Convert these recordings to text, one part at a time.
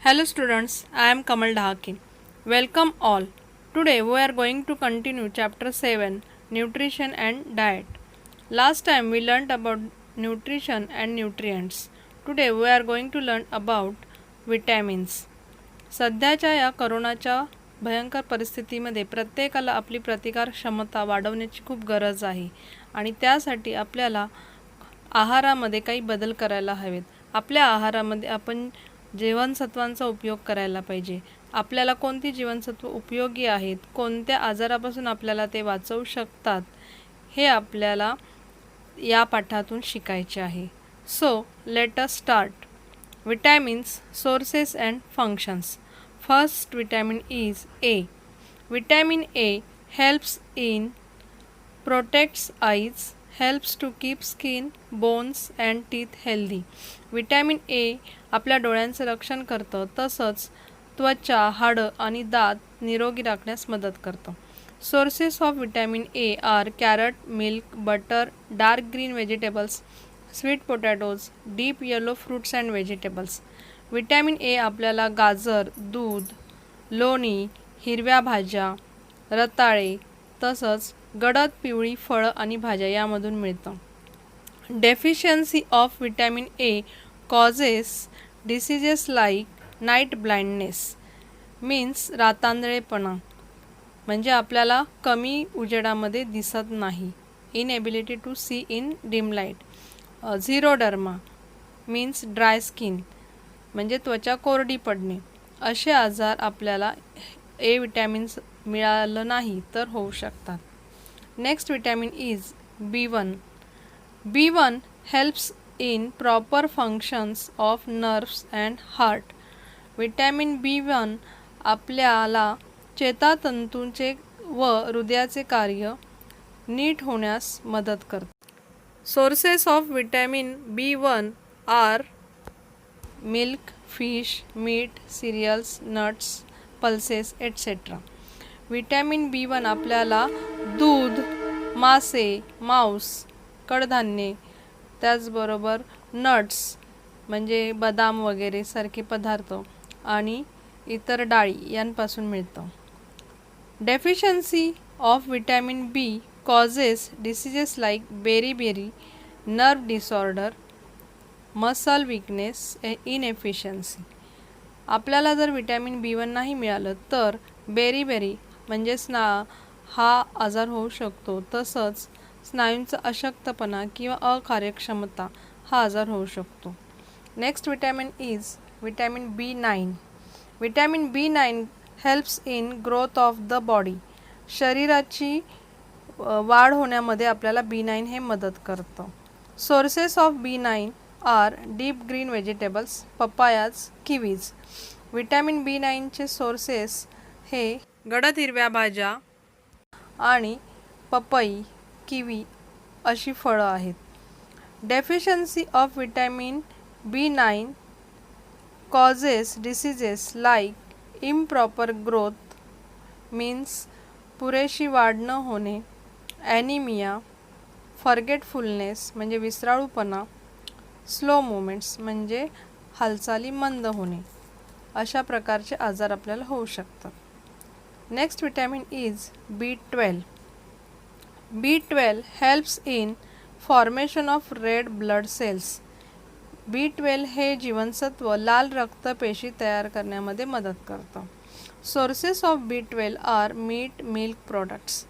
Hello students, I am Kamal Dhaki. Welcome all. Today we are going to continue chapter 7 Nutrition and Diet. Last time we learned about nutrition and nutrients. Today we are going to learn about vitamins. सध्याच्या या करोनाच्या भयंकर परिस्थितीमध्ये प्रत्येकाला आपली प्रतिकार क्षमता वाढवण्याची खूप गरज आहे आणि त्यासाठी आपल्याला आहारामध्ये काही बदल करायला हवेत. आपल्या आहारामध्ये आपण जीवनसत्वांचा उपयोग करायला पाहिजे. आपल्याला कोणती जीवनसत्व उपयोगी आहेत, कोणत्या आजारापासून आपल्याला ते वाचवू शकतात, हे आपल्याला या पाठातून शिकायचे आहे. So let us start. Vitamins, sources and functions. First vitamin is A. Vitamin A helps in protects eyes, helps to keep skin, bones and teeth healthy. Vitamin A आपल्या डोळ्यांचं रक्षण करतं, तसंच त्वचा, हाडं आणि दात निरोगी राखण्यास मदत करतं. Sources of vitamin A are carrot, milk, butter, dark green vegetables, sweet potatoes, deep yellow fruits and vegetables. Vitamin A आपल्याला गाजर, दूध, लोणी, हिरव्या भाज्या, रताळे तसंच गडद पिवळी फळं आणि भाज्या यामधून मिळतं. Deficiency of vitamin A causes diseases like night blindness means रातांधळेपणा, म्हणजे आपल्याला कमी उजेडामध्ये दिसत नाही. Inability to see in dim light. Xeroderma means dry skin, म्हणजे त्वचा कोरडी पडणे. असे आजार आपल्याला ए विटॅमिन्स मिळालं नाही तर होऊ शकतात. Next vitamin is B1. B1 helps in proper functions of nerves and heart. Vitamin B1 आपल्याला चेतातंतूंचे व हृदयाचे कार्य नीट होण्यास मदत करते. Sources of vitamin B1 are milk, fish, meat, cereals, nuts, pulses etcetera. Vitamin B1 आपल्याला दूध, मासे, मांस, कडधान्ये, त्याचबरोबर नट्स म्हणजे बदाम वगैरे सारखे पदार्थ आणि इतर डाळी यांपासून मिळतं. Deficiency of vitamin B causes diseases like beri, nerve disorder, muscle weakness, inefficiency. आपल्याला जर विटॅमिन B1 नाही मिळालं तर बेरी म्हणजे हा आजार होऊ शकतो. तसंच स्नायूंचा अशक्तपणा किंवा अकार्यक्षमता हा आजार होऊ शकतो. Next vitamin is vitamin B9. Vitamin B9 helps in growth of the body. शरीराची वाढ होण्यामध्ये आपल्याला B9 हे मदत करतं. Sources of B9 are deep green vegetables, papayas, kiwis. Vitamin B9चे सोर्सेस हे गडद हिरव्या भाज्या आणि पपई, किवी अशी फळं आहेत. Deficiency of vitamin B9 causes diseases like improper growth means पुरेशी वाढ न होणे, ॲनिमिया, फॉरगेटफुलनेस म्हणजे विसराळूपणा, स्लो मुवमेंट्स म्हणजे हालचाली मंद होणे. अशा प्रकारचे आजार आपल्याला होऊ शकतात. Next vitamin is B12. B12 helps in formation of red blood cells. B12 हे जीवनसत्व लाल रक्तपेशी तयार करण्यामध्ये मदत करतं. Sources of B12 are meat, milk products.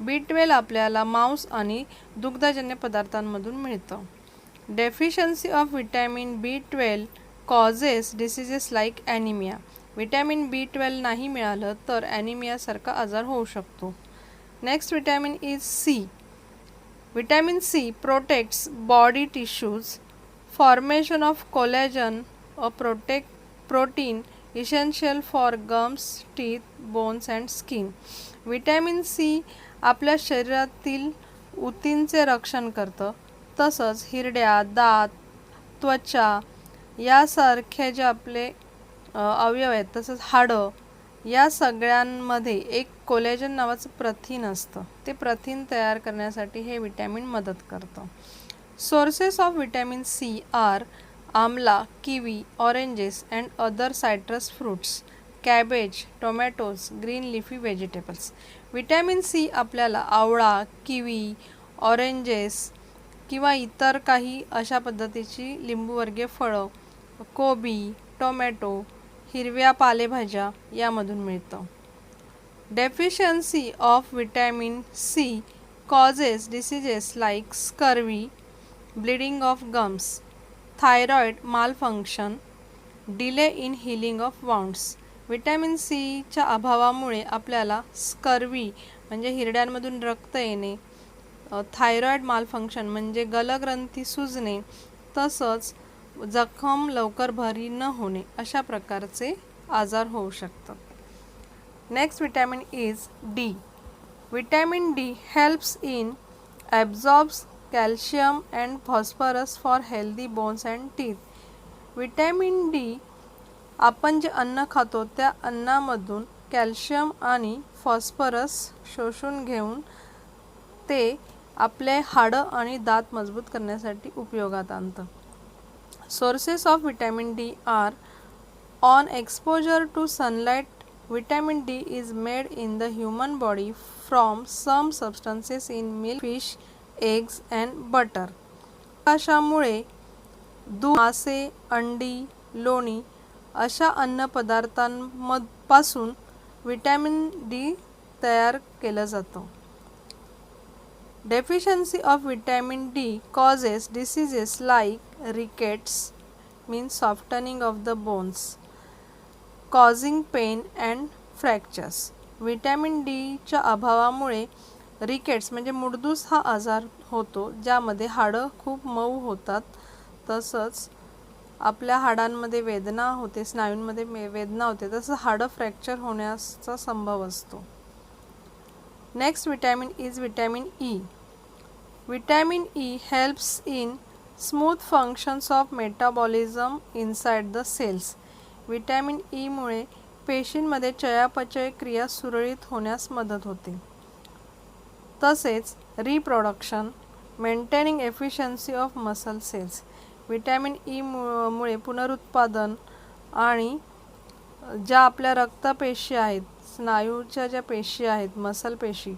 B12 आपल्याला मांस आणि दुग्धजन्य पदार्थांमधून मिळतं. Deficiency of vitamin B12 causes diseases like anaemia. Vitamin B12 नाही मिळालं तर ॲनिमियासारखा आजार होऊ शकतो. Next vitamin is C. Vitamin C protects body tissues, formation of collagen, a protein essential for gums, teeth, bones and skin. Vitamin C आपल्या शरीरातील ऊतींचे रक्षण करतं. तसंच हिरड्या, दात, त्वचा यासारखे जे आपले अवयव आहेत, तसंच हाडं या सगळ्यांमध्ये एक कोलॅजन नावाचं प्रथिन असतं. ते प्रथिन तयार करण्यासाठी हे विटॅमिन मदत करतं. Sources of vitamin C are amla, kiwi, oranges and other citrus fruits, cabbage, tomatoes, green leafy vegetables. Vitamin C आपल्याला आवळा, किवी, ऑरेंजेस किंवा इतर काही अशा पद्धतीची लिंबूवर्गीय फळं, कोबी, टोमॅटो, हिरव्या पालेभाज्या यामधून मिळतं. Deficiency of vitamin C causes diseases like scurvy, bleeding of gums, thyroid malfunction, delay in healing of wounds. Vitamin सीच्या अभावामुळे आपल्याला स्कर्वी म्हणजे हिरड्यांमधून रक्त येणे, थायरॉईड मालफंक्शन म्हणजे गलग्रंथी सुजणे, तसंच जखम लवकर भरी न होणे अशा प्रकारचे आजार होऊ शकतात. Next vitamin is D. Vitamin D helps in absorbs calcium and phosphorus for healthy bones and teeth. Vitamin D आपण जे अन्न खातो त्या अन्नामधून कॅल्शियम आणि फॉस्फरस शोषून घेऊन ते आपले हाडं आणि दात मजबूत करण्यासाठी उपयोगात आणतं. Sources of vitamin D are on exposure to sunlight. Vitamin D is made in the human body from some substances in milk, fish, eggs and butter. प्रकाशामुळे दूध, मासे, अंडी, लोणी अशा अन्नपदार्थांपासून विटॅमिन डी तयार केलं जातं. Deficiency of vitamin D causes diseases like rickets, means softening of the bones, causing pain and fractures. Vitamin डीच्या अभावामुळे रिकेट्स म्हणजे मुडदूस हा आजार होतो, ज्यामध्ये हाडं खूप मऊ होतात, तसंच आपल्या हाडांमध्ये वेदना होते, स्नायूंमध्ये वेदना होते, तसंच हाडं फ्रॅक्चर होण्याचा संभव असतो. Next vitamin is vitamin E. Vitamin E helps in smooth functions of metabolism inside the cells. Vitamin ईमुळे पेशींमध्ये चयापचय क्रिया सुरळीत होण्यास मदत होते. तसेच reproduction, maintaining efficiency of muscle cells. Vitamin ईमुळे पुनरुत्पादन आणि ज्या आपल्या रक्तपेशी आहेत, स्नायूच्या ज्या पेशी आहेत, मसल पेशी,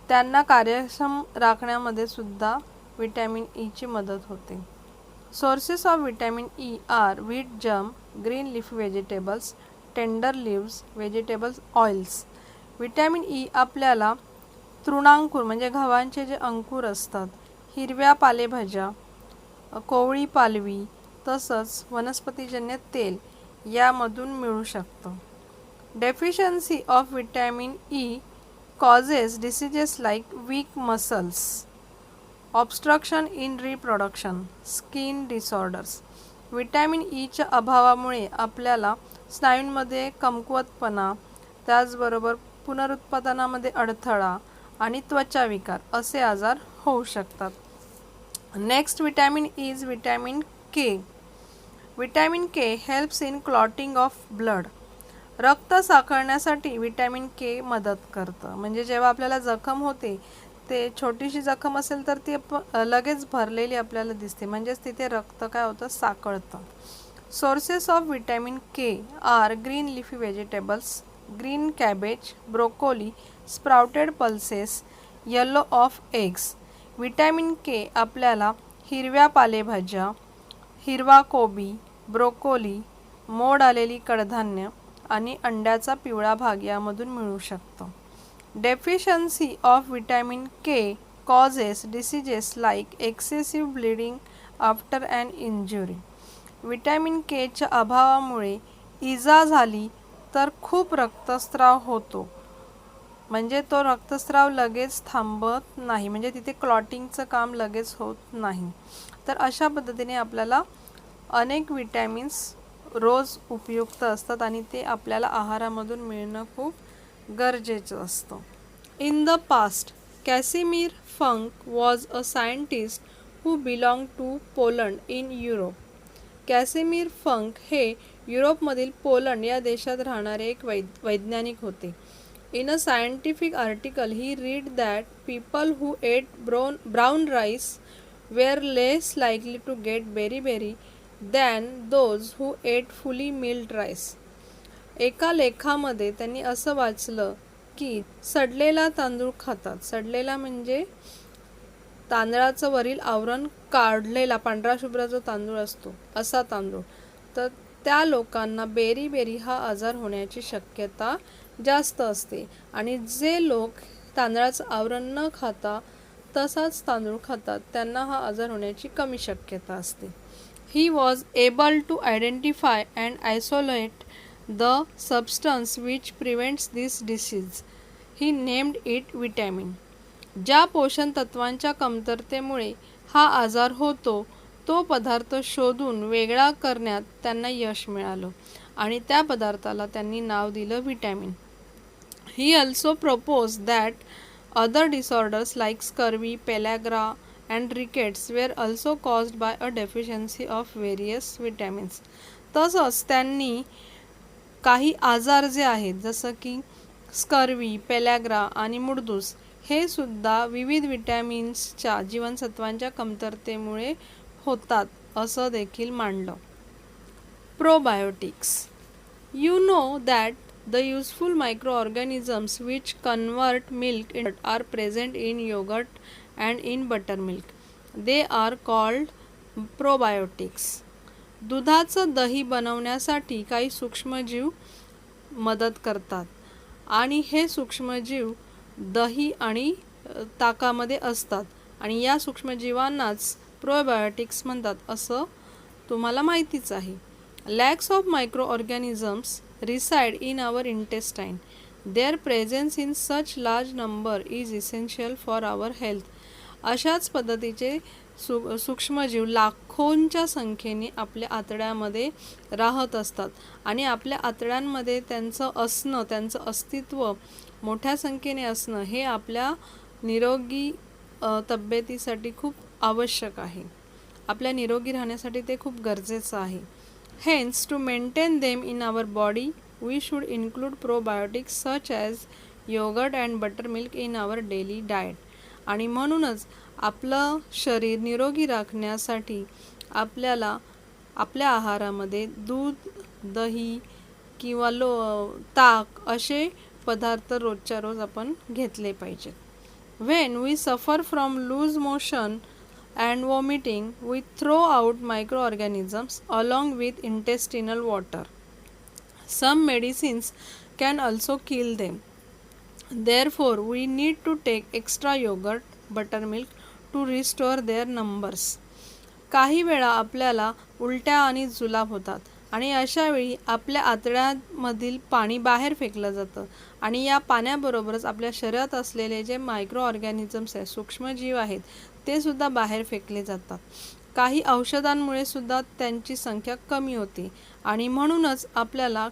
त्यांना कार्यक्षम राखण्यामध्ये सुद्धा विटॅमिन ईची मदत होते. Sources of vitamin E are wheat germ, green leafy vegetables, tender leaves, vegetables oils. Vitamin E आपल्याला तृणांकुर म्हणजे गव्हांचे जे अंकुर असतात, हिरव्या पालेभाज्या, कोवळी पालवी, तसंच वनस्पतीजन्य तेल यामधून मिळू शकतं. Deficiency of vitamin E causes diseases like weak muscles, obstruction in reproduction, skin disorders. Vitamin ईच्या अभावामुळे आपल्याला स्नायूंमध्ये कमकुवतपणा, त्याचबरोबर पुनरुत्पादनामध्ये अडथळा आणि त्वचा विकार असे आजार होऊ शकतात. Next vitamin is vitamin K. Vitamin K helps in clotting of blood. रक्त साखळण्यासाठी विटॅमिन के मदत करतं. म्हणजे जेव्हा आपल्याला जखम होते, ते छोटीशी जखम असेल तर ती लगेच भरलेली आपल्याला दिसते, म्हणजेच तिथे रक्त काय होतं, साखळतं. Sources of vitamin K are green leafy vegetables, green cabbage, broccoli, sprouted pulses, yellow of eggs. Vitamin K आपल्याला हिरव्या पालेभाज्या, हिरवा कोबी, ब्रोकोली, मोड आलेली कडधान्य आणि अंड्याचा पिवळा भाग यामधून मिळू शकतो. Deficiency of vitamin K causes diseases like excessive bleeding after an injury. Vitamin केच्या अभावामुळे इजा झाली तर खूप रक्तस्राव होतो, म्हणजे तो रक्तस्राव लगेच थांबत नाही, म्हणजे तिथे क्लॉटिंगचं काम लगेच होत नाही. तर अशा पद्धतीने आपल्याला अनेक विटॅमिन्स रोज उपयुक्त असतात आणि ते आपल्याला आहारामधून मिळणं खूप गरजेचं असतं. In the past, Casimir Funk was a scientist who belong to Poland in Europe. Casimir Funk हे युरोपमधील पोलंड या देशात राहणारे एक वैज्ञानिक होते. In a scientific article he read that people who ate brown rice were less likely to get beri than those who ate fully milled rice. एका लेखामध्ये त्यांनी असं वाचलं की सडलेला तांदूळ खातात. सडलेला म्हणजे तांदळाचं वरील आवरण काढलेला पांढरा शुभ्र जो तांदूळ असतो असा तांदूळ. तर त्या लोकांना बेरी हा आजार होण्याची शक्यता जास्त असते. आणि जे लोक तांदळाचं आवरण न खाता तसाच तांदूळ खातात त्यांना हा आजार होण्याची कमी शक्यता असते. He was able to identify and isolate the substance which prevents this disease. He named it vitamin. ज्या पोषण तत्वांच्या कमतरतेमुळे हा आजार होतो तो पदार्थ शोधून वेगळा करण्यात त्यांना यश मिळालं आणि त्या पदार्थाला त्यांनी नाव दिलं vitamin. He also proposed that other disorders like scurvy, pellagra and rickets were also caused by a deficiency of various vitamins. तसंच त्यांनी काही आजार जे आहेत जसं की स्कर्वी, पेलॅग्रा आणि मुडदूस हे सुद्धा विविध विटॅमिन्सच्या जीवनसत्वांच्या कमतरतेमुळे होतात असं देखील मांडलं. Probiotics. You know that the useful microorganisms which convert milk into are present in yogurt and in buttermilk. They are called probiotics. दुधाचं दही बनवण्यासाठी काही सूक्ष्मजीव मदत करतात आणि हे सूक्ष्मजीव दही आणि ताकामध्ये असतात आणि या सूक्ष्मजीवांनाच प्रोबायोटिक्स म्हणतात असं तुम्हाला माहितीच आहे. Lakhs of microorganisms reside in our intestine. Their presence in such large number is essential for our health. अशाच पद्धतीचे सूक्ष्मजीव लाखोंच्या संख्येने आपल्या आतड्यामध्ये राहत असतात आणि आपल्या आतड्यांमध्ये त्यांचं अस्तित्व मोठ्या संख्येने असणं हे आपल्या निरोगी तब्येतीसाठी खूप आवश्यक आहे. आपल्या निरोगी राहण्यासाठी ते खूप गरजेचं आहे. Hence, to maintain them in our body, we should include probiotics such as yogurt and buttermilk in our daily diet. आणि म्हणूनच आपलं शरीर निरोगी राखण्यासाठी आपल्याला आपल्या आहारामध्ये दूध, दही किंवा ताक असे पदार्थ रोजच्या रोज आपण घेतले पाहिजेत. When we suffer from loose motion and vomiting, we throw out microorganisms along with intestinal water. Some medicines can also kill them. Therefore, we need to take extra yogurt, buttermilk to restore their numbers. काही वेळा आपल्याला उलट्या आणि जुलाब होतात आणि अशा वेळी आपल्या आतड्यामधील पाणी बाहेर फेकलं जातं आणि या पाण्याबरोबरच आपल्या शरीरात असलेले जे मायक्रो ऑर्गॅनिझम्स आहेत, सूक्ष्मजीव आहेत, ते सुद्धा बाहेर फेकले जातात. काही औषधांमुळे सुद्धा त्यांची संख्या कमी होते आणि म्हणूनच आपल्याला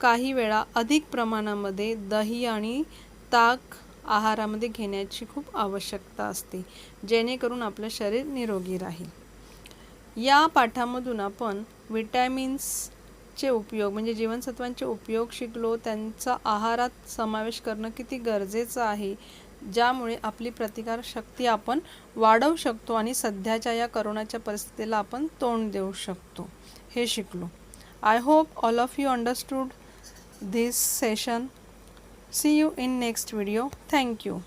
काही वेळा अधिक प्रमाणामध्ये दही आणि ताक आहारामध्ये घेण्याची खूप आवश्यकता असते जेणेकरून आपलं शरीर निरोगी राहील. या पाठामधून आपण विटॅमिन्सचे उपयोग म्हणजे जीवनसत्वांचे उपयोग शिकलो. त्यांचा आहारात समावेश करणं किती गरजेचं आहे ज्यामुळे आपली प्रतिकारशक्ती आपण वाढवू शकतो आणि सध्याच्या या करोनाच्या परिस्थितीला आपण तोंड देऊ शकतो हे शिकलो. I hope all of you understood this session. See you in next video. Thank you.